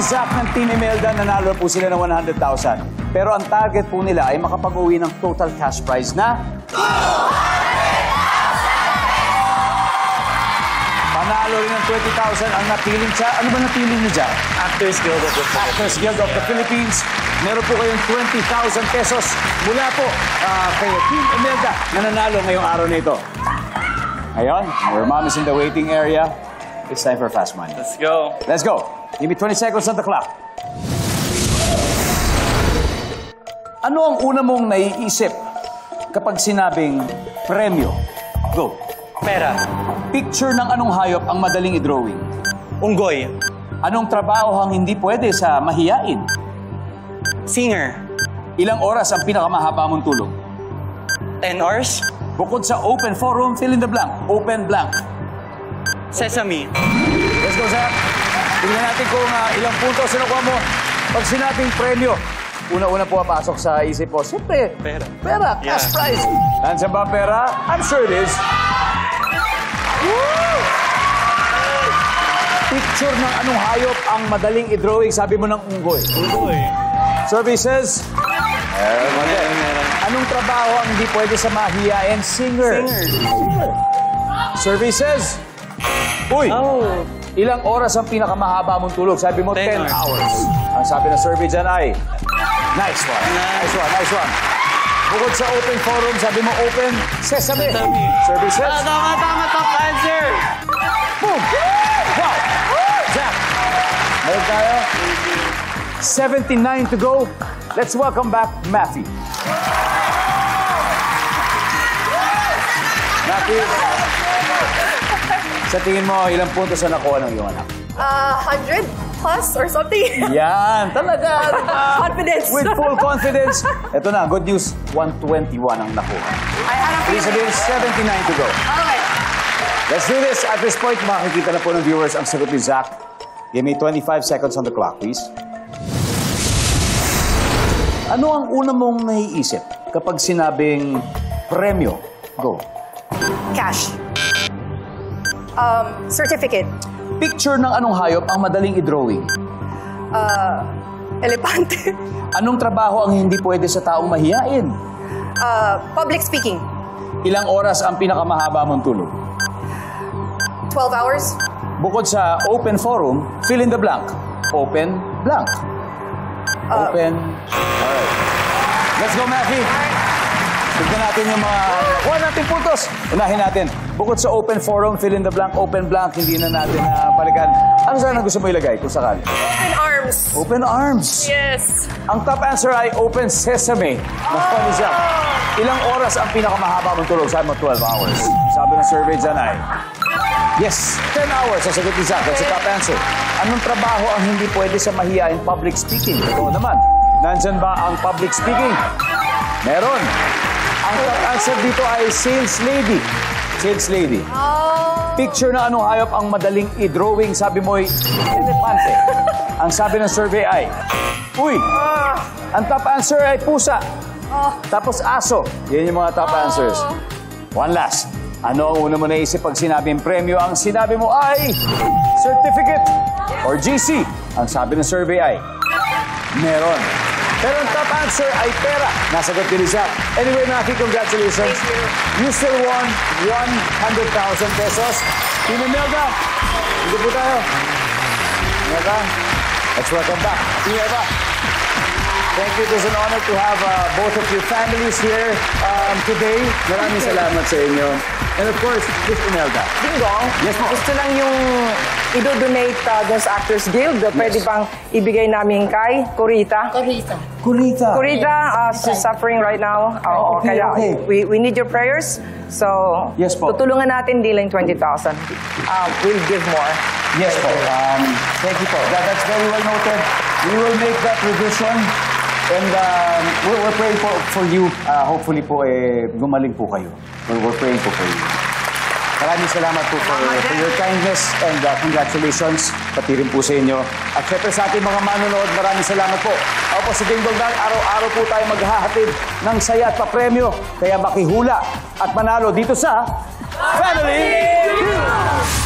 si Zach ng Team Imelda, nanalo po sila ng 100,000. Pero ang target po nila ay makapag-uwi ng total cash prize na... Panalo rin ng 20,000 ang napiling siya. Ano ba napiling niyo dyan? Actors Guild of the Philippines. Actors Guild of the Philippines. Meron po kayong 20,000 pesos mula po kay Team Imelda na nanalo ngayong araw na ito. Ngayon, your mom is in the waiting area. It's time for Fast Money. Let's go. Let's go. Give me 20 seconds on the clock. Ano ang una mong naiisip kapag sinabing premyo? Go. Pera. Picture ng anong hayop ang madaling i-drawing? Unggoy. Anong trabaho ang hindi pwede sa mahiyain? Singer. Ilang oras ang pinakamahaba mong tulog? 10 hours. Bukod sa open forum, fill in the blank. Open blank. Sesame. Let's go, Zach. Tingnan natin kung ilang puntos sinukuha mo. Pag sinabing premyo, una-una po pasok sa isip mo, siyempre, Pera. Pera, cash prize. Nandiyan ba pera? I'm sure it is. Woo! Picture ng anong hayop ang madaling i-drawing, sabi mo ng unggoy. Unggoy. Services? Anong trabaho ang hindi pwede sa mahiyain? Singer. Singer. Services? Uy! Oh. Ilang oras ang pinakamahaba mong tulog? Sabi mo, 10 10 hours. Ang sabi ng survey dyan ay, nice one. Nice one, nice one. Bukod sa open forum, sabi mo, open sesame. Sesame. Services? Tama, top answer. Boom! Wow! Zach, meron tayo. 79 to go. Let's welcome back Matthew. Matthew, sa tingin mo, ilang puntos na nakuha ng iyong anak? 100 plus or something. Yan, talaga. Confidence. With full confidence. Ito na, good news, 121 ang nakuha. I had a Ibig sabihin, 79 to go. Okay. Let's do this. At this point, makikita na po ng viewers ang sagot ni Zach. Give me 25 seconds on the clock, please. Ano ang una mong naiisip kapag sinabing premyo? Go. Cash. Certificate. Picture ng anong hayop ang madaling i-drawing? Elepante. Anong trabaho ang hindi pwede sa taong mahiyain? Public speaking. Ilang oras ang pinakamahaba mong tulog? 12 hours. Bukod sa open forum, fill in the blank. Open blank. Open. Alright. Let's go, Matthew. Tignan natin yung mga nakuha natin puntos. Unahin natin. Bukod sa open forum, fill in the blank, open blank, hindi na natin balikan. Ano sana gusto mo ilagay kung sakali? Open arms. Open arms. Yes. Ang top answer ay open sesame. Nakuha ni Zach. Ilang oras ang pinakamahaba mong tulog? Sabi mo, 12 hours. Sabi ng survey dyan ay, yes, 10 hours. Ang sagot ni Zach. That's the top answer. Anong trabaho ang hindi pwede sa mahiyain? Public speaking. Ito naman. Nandyan ba ang public speaking? Meron. Ang top answer dito ay sales lady. Sales lady. Picture na anong hayop ang madaling i-drawing. Sabi mo'y elepante. Ang sabi ng survey ay, uy, ang top answer ay pusa. Tapos aso. Yan yung mga top answers. One last. Ano ang una mo naisip pag sinabing premyo? Ang sinabi mo ay certificate or GC. Ang sabi ng survey ay meron. Pero ang top answer ay pera. Nasagot din ni Zach. Anyway, Matthew, congratulations. Thank you. You still won 100,000 pesos. Team Imelda, dito po tayo. Imelda, let's welcome back. Team Imelda. Thank you. It is an honor to have both of your families here today. Maraming salamat sa inyo. And of course, Miss Imelda. Dingdong, Yes, ma'am. gusto lang yung i-donate doon sa Actors Guild. Pwede pang ibigay namin kay Corita. Kulita. Corita, she's suffering right now. Okay, Kaya okay. we need your prayers. So, Yes po. tutulungan natin din lang 20,000. We'll give more. Yes po. Thank you po. That's very well noted. We will make that revision. And we're praying for you. Hopefully po, gumaling po kayo. We're praying po for you. Maraming salamat po for your kindness and congratulations pati rin po sa inyo. At syempre sa ating mga manonood, maraming salamat po. Ako po si Ding Dong Dang, araw-araw po tayo maghahatid ng saya at papremyo. Kaya makihula at manalo dito sa Family Feud!